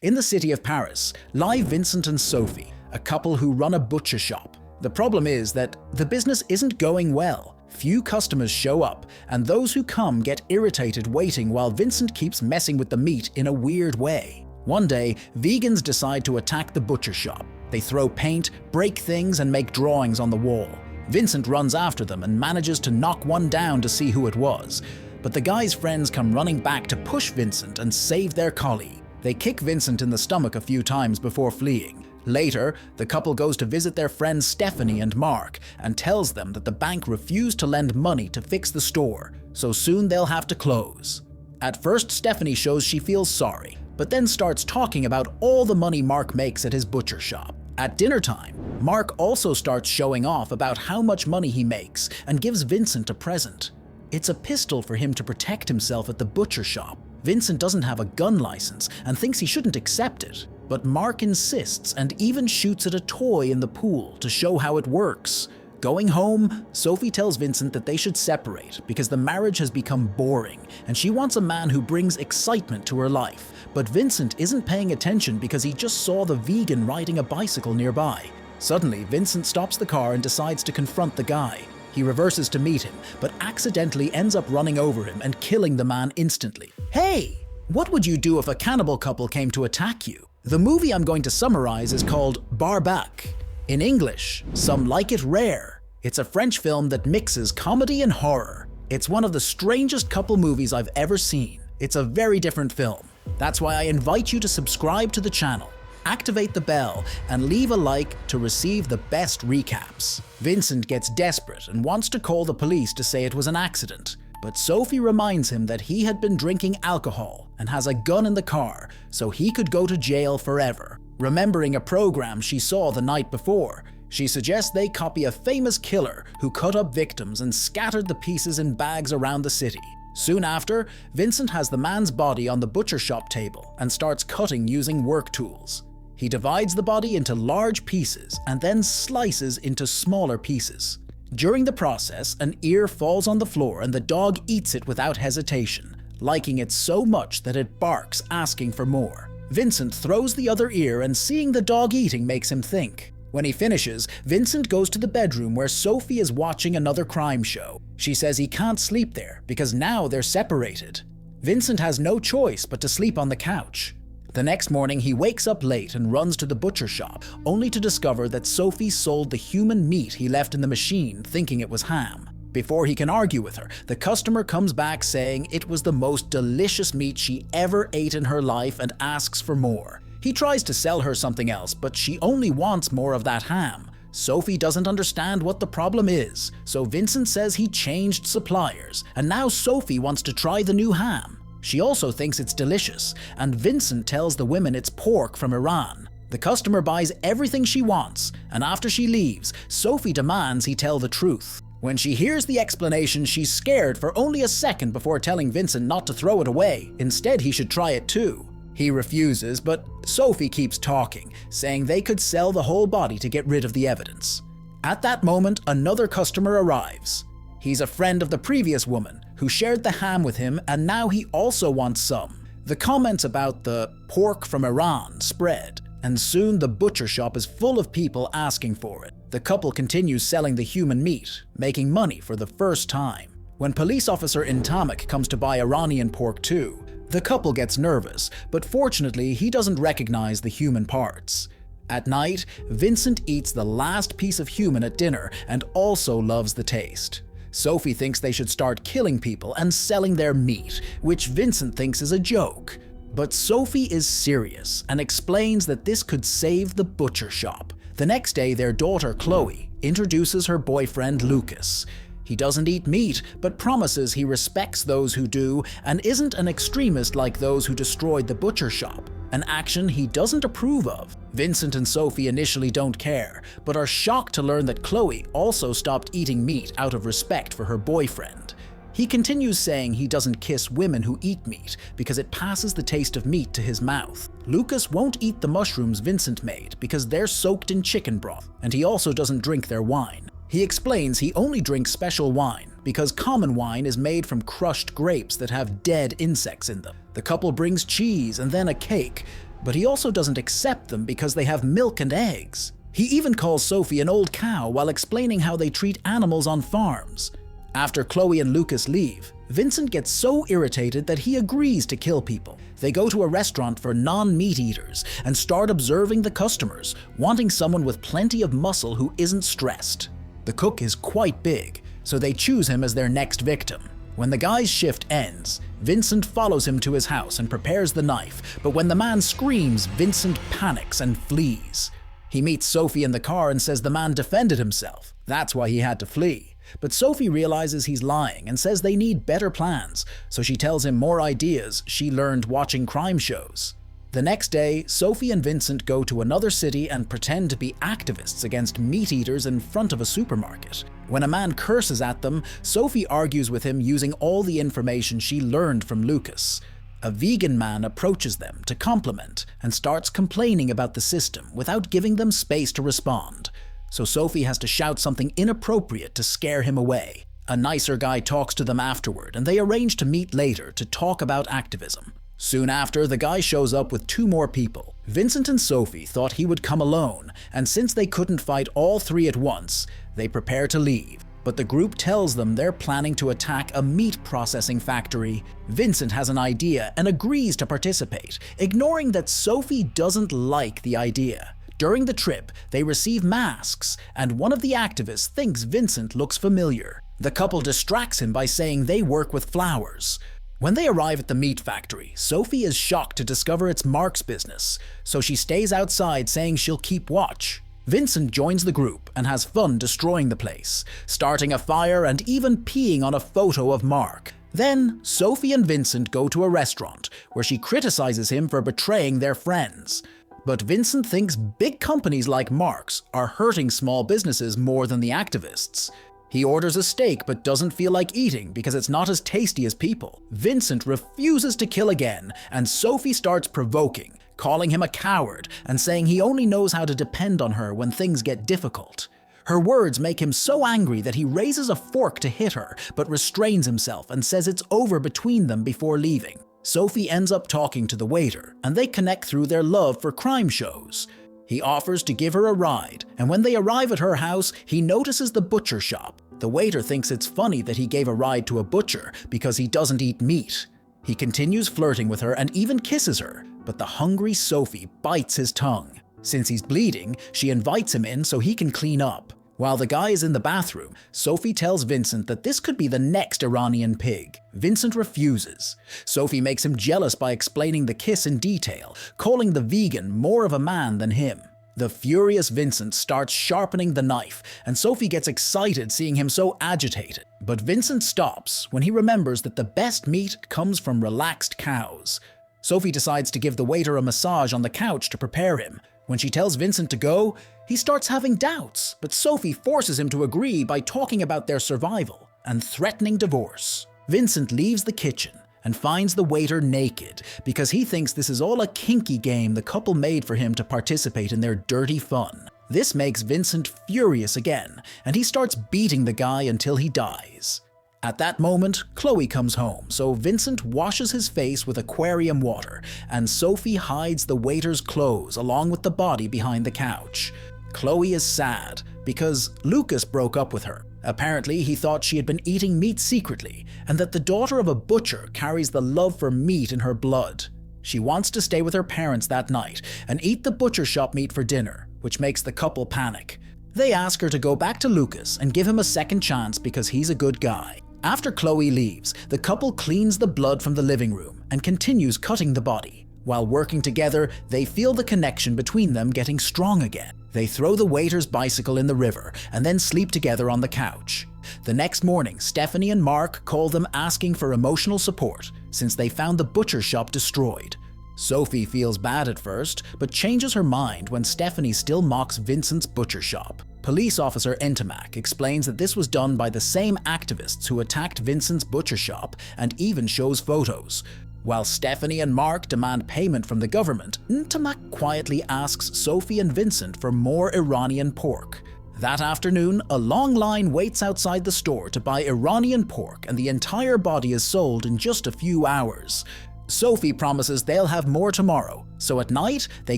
In the city of Paris lie Vincent and Sophie, a couple who run a butcher shop. The problem is that the business isn't going well. Few customers show up, and those who come get irritated waiting while Vincent keeps messing with the meat in a weird way. One day, vegans decide to attack the butcher shop. They throw paint, break things, and make drawings on the wall. Vincent runs after them and manages to knock one down to see who it was. But the guy's friends come running back to push Vincent and save their colleague. They kick Vincent in the stomach a few times before fleeing. Later, the couple goes to visit their friends Stephanie and Mark and tells them that the bank refused to lend money to fix the store, so soon they'll have to close. At first, Stephanie shows she feels sorry, but then starts talking about all the money Mark makes at his butcher shop. At dinner time, Mark also starts showing off about how much money he makes and gives Vincent a present. It's a pistol for him to protect himself at the butcher shop. Vincent doesn't have a gun license and thinks he shouldn't accept it, but Mark insists and even shoots at a toy in the pool to show how it works. Going home, Sophie tells Vincent that they should separate because the marriage has become boring and she wants a man who brings excitement to her life. But Vincent isn't paying attention because he just saw the vegan riding a bicycle nearby. Suddenly, Vincent stops the car and decides to confront the guy. He reverses to meet him, but accidentally ends up running over him and killing the man instantly. Hey! What would you do if a cannibal couple came to attack you? The movie I'm going to summarize is called Barbac. In English, Some Like It Rare. It's a French film that mixes comedy and horror. It's one of the strangest couple movies I've ever seen. It's a very different film. That's why I invite you to subscribe to the channel, activate the bell, and leave a like to receive the best recaps. Vincent gets desperate and wants to call the police to say it was an accident, but Sophie reminds him that he had been drinking alcohol and has a gun in the car, so he could go to jail forever. Remembering a program she saw the night before, she suggests they copy a famous killer who cut up victims and scattered the pieces in bags around the city. Soon after, Vincent has the man's body on the butcher shop table and starts cutting using work tools. He divides the body into large pieces and then slices into smaller pieces. During the process, an ear falls on the floor and the dog eats it without hesitation, liking it so much that it barks, asking for more. Vincent throws the other ear, and seeing the dog eating makes him think. When he finishes, Vincent goes to the bedroom where Sophie is watching another crime show. She says he can't sleep there because now they're separated. Vincent has no choice but to sleep on the couch. The next morning, he wakes up late and runs to the butcher shop, only to discover that Sophie sold the human meat he left in the machine, thinking it was ham. Before he can argue with her, the customer comes back saying it was the most delicious meat she ever ate in her life and asks for more. He tries to sell her something else, but she only wants more of that ham. Sophie doesn't understand what the problem is, so Vincent says he changed suppliers, and now Sophie wants to try the new ham. She also thinks it's delicious, and Vincent tells the women it's pork from Iran. The customer buys everything she wants, and after she leaves, Sophie demands he tell the truth. When she hears the explanation, she's scared for only a second before telling Vincent not to throw it away. Instead, he should try it too. He refuses, but Sophie keeps talking, saying they could sell the whole body to get rid of the evidence. At that moment, another customer arrives. He's a friend of the previous woman, who shared the ham with him, and now he also wants some. The comments about the pork from Iran spread, and soon the butcher shop is full of people asking for it. The couple continues selling the human meat, making money for the first time. When police officer Intamak comes to buy Iranian pork too, the couple gets nervous, but fortunately he doesn't recognize the human parts. At night, Vincent eats the last piece of human at dinner and also loves the taste. Sophie thinks they should start killing people and selling their meat, which Vincent thinks is a joke. But Sophie is serious and explains that this could save the butcher shop. The next day, their daughter Chloe introduces her boyfriend Lucas. He doesn't eat meat, but promises he respects those who do and isn't an extremist like those who destroyed the butcher shop, an action he doesn't approve of. Vincent and Sophie initially don't care, but are shocked to learn that Chloe also stopped eating meat out of respect for her boyfriend. He continues saying he doesn't kiss women who eat meat because it passes the taste of meat to his mouth. Lucas won't eat the mushrooms Vincent made because they're soaked in chicken broth, and he also doesn't drink their wine. He explains he only drinks special wine because common wine is made from crushed grapes that have dead insects in them. The couple brings cheese and then a cake, But he also doesn't accept them because they have milk and eggs. He even calls Sophie an old cow while explaining how they treat animals on farms. After Chloe and Lucas leave, Vincent gets so irritated that he agrees to kill people. They go to a restaurant for non-meat eaters and start observing the customers, wanting someone with plenty of muscle who isn't stressed. The cook is quite big, so they choose him as their next victim. When the guy's shift ends, Vincent follows him to his house and prepares the knife, but when the man screams, Vincent panics and flees. He meets Sophie in the car and says the man defended himself. That's why he had to flee. But Sophie realizes he's lying and says they need better plans, so she tells him more ideas she learned watching crime shows. The next day, Sophie and Vincent go to another city and pretend to be activists against meat eaters in front of a supermarket. When a man curses at them, Sophie argues with him using all the information she learned from Lucas. A vegan man approaches them to compliment and starts complaining about the system without giving them space to respond. So Sophie has to shout something inappropriate to scare him away. A nicer guy talks to them afterward, and they arrange to meet later to talk about activism. Soon after, the guy shows up with 2 more people. Vincent and Sophie thought he would come alone, and since they couldn't fight all 3 at once, they prepare to leave. But the group tells them they're planning to attack a meat processing factory. Vincent has an idea and agrees to participate, ignoring that Sophie doesn't like the idea. During the trip, they receive masks, and one of the activists thinks Vincent looks familiar. The couple distracts him by saying they work with flowers. When they arrive at the meat factory, Sophie is shocked to discover it's Mark's business, so she stays outside saying she'll keep watch. Vincent joins the group and has fun destroying the place, starting a fire and even peeing on a photo of Mark. Then, Sophie and Vincent go to a restaurant, where she criticizes him for betraying their friends. But Vincent thinks big companies like Mark's are hurting small businesses more than the activists. He orders a steak but doesn't feel like eating because it's not as tasty as people. Vincent refuses to kill again, and Sophie starts provoking, calling him a coward and saying he only knows how to depend on her when things get difficult. Her words make him so angry that he raises a fork to hit her, but restrains himself and says it's over between them before leaving. Sophie ends up talking to the waiter, and they connect through their love for crime shows. He offers to give her a ride, and when they arrive at her house, he notices the butcher shop. The waiter thinks it's funny that he gave a ride to a butcher because he doesn't eat meat. He continues flirting with her and even kisses her, but the hungry Sophie bites his tongue. Since he's bleeding, she invites him in so he can clean up. While the guy is in the bathroom, Sophie tells Vincent that this could be the next Iranian pig. Vincent refuses. Sophie makes him jealous by explaining the kiss in detail, calling the vegan more of a man than him. The furious Vincent starts sharpening the knife, and Sophie gets excited seeing him so agitated. But Vincent stops when he remembers that the best meat comes from relaxed cows. Sophie decides to give the waiter a massage on the couch to prepare him. When she tells Vincent to go, he starts having doubts, but Sophie forces him to agree by talking about their survival and threatening divorce. Vincent leaves the kitchen and finds the waiter naked because he thinks this is all a kinky game the couple made for him to participate in their dirty fun. This makes Vincent furious again, and he starts beating the guy until he dies. At that moment, Chloe comes home, so Vincent washes his face with aquarium water, and Sophie hides the waiter's clothes along with the body behind the couch. Chloe is sad because Lucas broke up with her. Apparently, he thought she had been eating meat secretly, and that the daughter of a butcher carries the love for meat in her blood. She wants to stay with her parents that night and eat the butcher shop meat for dinner, which makes the couple panic. They ask her to go back to Lucas and give him a second chance because he's a good guy. After Chloe leaves, the couple cleans the blood from the living room and continues cutting the body. While working together, they feel the connection between them getting strong again. They throw the waiter's bicycle in the river and then sleep together on the couch. The next morning, Stephanie and Mark call them asking for emotional support since they found the butcher shop destroyed. Sophie feels bad at first, but changes her mind when Stephanie still mocks Vincent's butcher shop. Police officer Entimac explains that this was done by the same activists who attacked Vincent's butcher shop and even shows photos. While Stephanie and Mark demand payment from the government, Entimac quietly asks Sophie and Vincent for more Iranian pork. That afternoon, a long line waits outside the store to buy Iranian pork, and the entire body is sold in just a few hours. Sophie promises they'll have more tomorrow, so at night they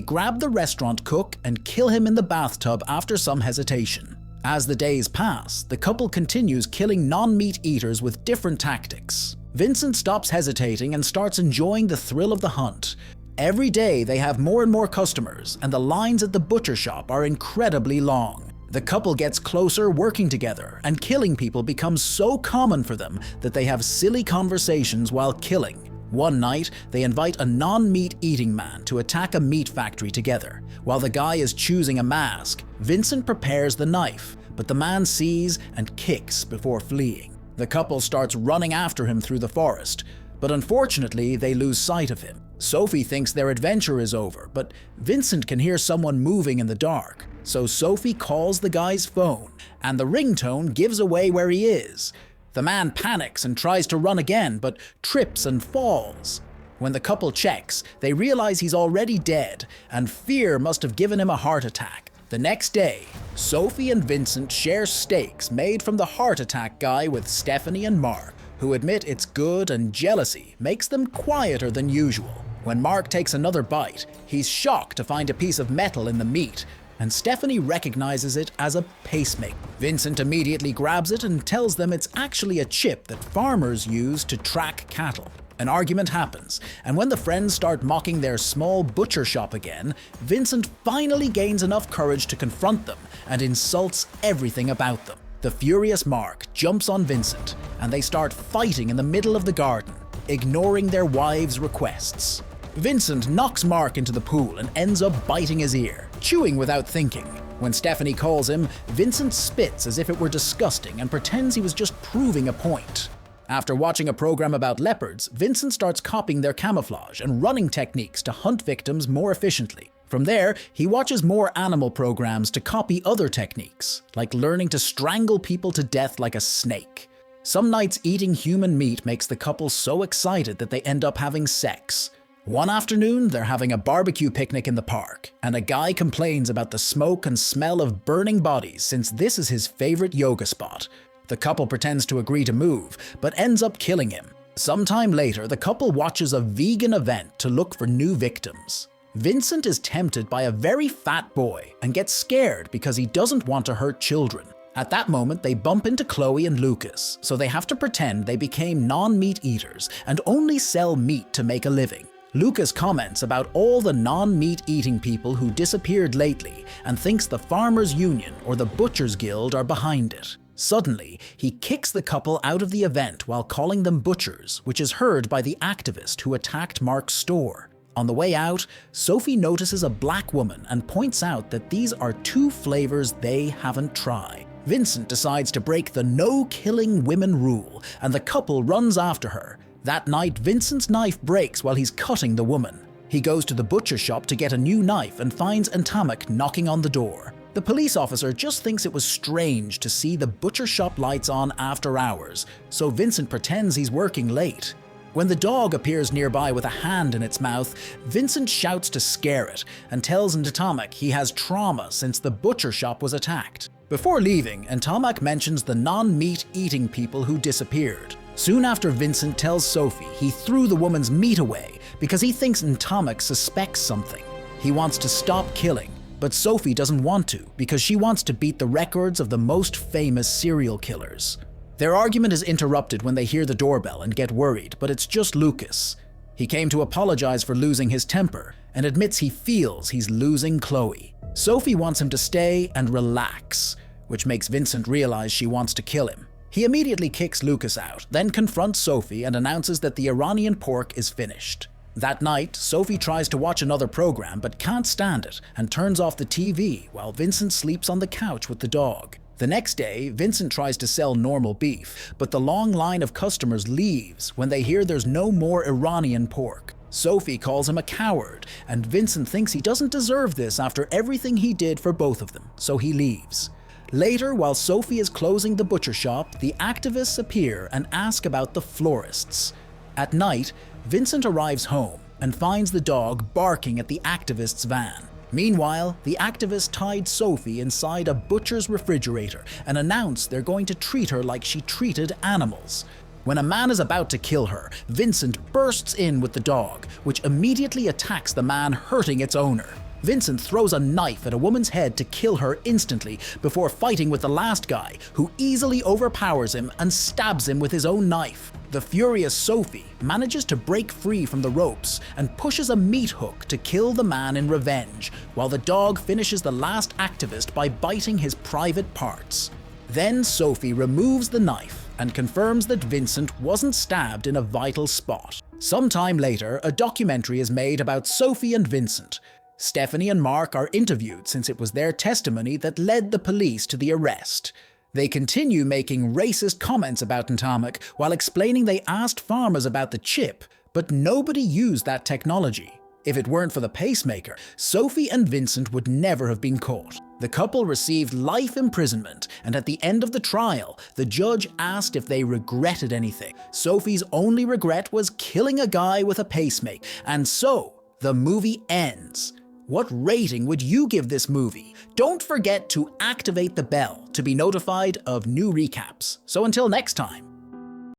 grab the restaurant cook and kill him in the bathtub after some hesitation. As the days pass, the couple continues killing non-meat eaters with different tactics. Vincent stops hesitating and starts enjoying the thrill of the hunt. Every day they have more and more customers, and the lines at the butcher shop are incredibly long. The couple gets closer working together, and killing people becomes so common for them that they have silly conversations while killing. One night, they invite a non-meat eating man to attack a meat factory together. While the guy is choosing a mask, Vincent prepares the knife, but the man sees and kicks before fleeing. The couple starts running after him through the forest, but unfortunately they lose sight of him. Sophie thinks their adventure is over, but Vincent can hear someone moving in the dark, so Sophie calls the guy's phone, and the ringtone gives away where he is. The man panics and tries to run again, but trips and falls. When the couple checks, they realize he's already dead, and fear must have given him a heart attack. The next day, Sophie and Vincent share steaks made from the heart attack guy with Stephanie and Mark, who admit it's good, and jealousy makes them quieter than usual. When Mark takes another bite, he's shocked to find a piece of metal in the meat, and Stephanie recognizes it as a pacemaker. Vincent immediately grabs it and tells them it's actually a chip that farmers use to track cattle. An argument happens, and when the friends start mocking their small butcher shop again, Vincent finally gains enough courage to confront them and insults everything about them. The furious Mark jumps on Vincent, and they start fighting in the middle of the garden, ignoring their wives' requests. Vincent knocks Mark into the pool and ends up biting his ear, chewing without thinking. When Stephanie calls him, Vincent spits as if it were disgusting and pretends he was just proving a point. After watching a program about leopards, Vincent starts copying their camouflage and running techniques to hunt victims more efficiently. From there, he watches more animal programs to copy other techniques, like learning to strangle people to death like a snake. Some nights eating human meat makes the couple so excited that they end up having sex. One afternoon, they're having a barbecue picnic in the park, and a guy complains about the smoke and smell of burning bodies since this is his favorite yoga spot. The couple pretends to agree to move, but ends up killing him. Sometime later, the couple watches a vegan event to look for new victims. Vincent is tempted by a very fat boy and gets scared because he doesn't want to hurt children. At that moment, they bump into Chloe and Lucas, so they have to pretend they became non-meat eaters and only sell meat to make a living. Lucas comments about all the non-meat eating people who disappeared lately and thinks the Farmers Union or the Butchers Guild are behind it. Suddenly, he kicks the couple out of the event while calling them butchers, which is heard by the activist who attacked Mark's store. On the way out, Sophie notices a black woman and points out that these are two flavors they haven't tried. Vincent decides to break the no-killing women rule, and the couple runs after her. That night, Vincent's knife breaks while he's cutting the woman. He goes to the butcher shop to get a new knife and finds Antamak knocking on the door. The police officer just thinks it was strange to see the butcher shop lights on after hours, so Vincent pretends he's working late. When the dog appears nearby with a hand in its mouth, Vincent shouts to scare it and tells Antamak he has trauma since the butcher shop was attacked. Before leaving, Antamak mentions the non-meat eating people who disappeared. Soon after Vincent tells Sophie he threw the woman's meat away because he thinks Antamak suspects something. He wants to stop killing, but Sophie doesn't want to because she wants to beat the records of the most famous serial killers. Their argument is interrupted when they hear the doorbell and get worried, but it's just Lucas. He came to apologize for losing his temper and admits he feels he's losing Chloe. Sophie wants him to stay and relax, which makes Vincent realize she wants to kill him. He immediately kicks Lucas out, then confronts Sophie and announces that the Iranian pork is finished. That night, Sophie tries to watch another program but can't stand it and turns off the TV while Vincent sleeps on the couch with the dog. The next day, Vincent tries to sell normal beef, but the long line of customers leaves when they hear there's no more Iranian pork. Sophie calls him a coward, and Vincent thinks he doesn't deserve this after everything he did for both of them, so he leaves. Later, while Sophie is closing the butcher shop, the activists appear and ask about the florists. At night, Vincent arrives home and finds the dog barking at the activists' van. Meanwhile, the activists tied Sophie inside a butcher's refrigerator and announced they're going to treat her like she treated animals. When a man is about to kill her, Vincent bursts in with the dog, which immediately attacks the man, hurting its owner. Vincent throws a knife at a woman's head to kill her instantly before fighting with the last guy, who easily overpowers him and stabs him with his own knife. The furious Sophie manages to break free from the ropes and pushes a meat hook to kill the man in revenge, while the dog finishes the last activist by biting his private parts. Then Sophie removes the knife and confirms that Vincent wasn't stabbed in a vital spot. Sometime later, a documentary is made about Sophie and Vincent. Stephanie and Mark are interviewed since it was their testimony that led the police to the arrest. They continue making racist comments about Ntamak while explaining they asked farmers about the chip, but nobody used that technology. If it weren't for the pacemaker, Sophie and Vincent would never have been caught. The couple received life imprisonment, and at the end of the trial, the judge asked if they regretted anything. Sophie's only regret was killing a guy with a pacemaker, and so the movie ends. What rating would you give this movie? Don't forget to activate the bell to be notified of new recaps. So until next time.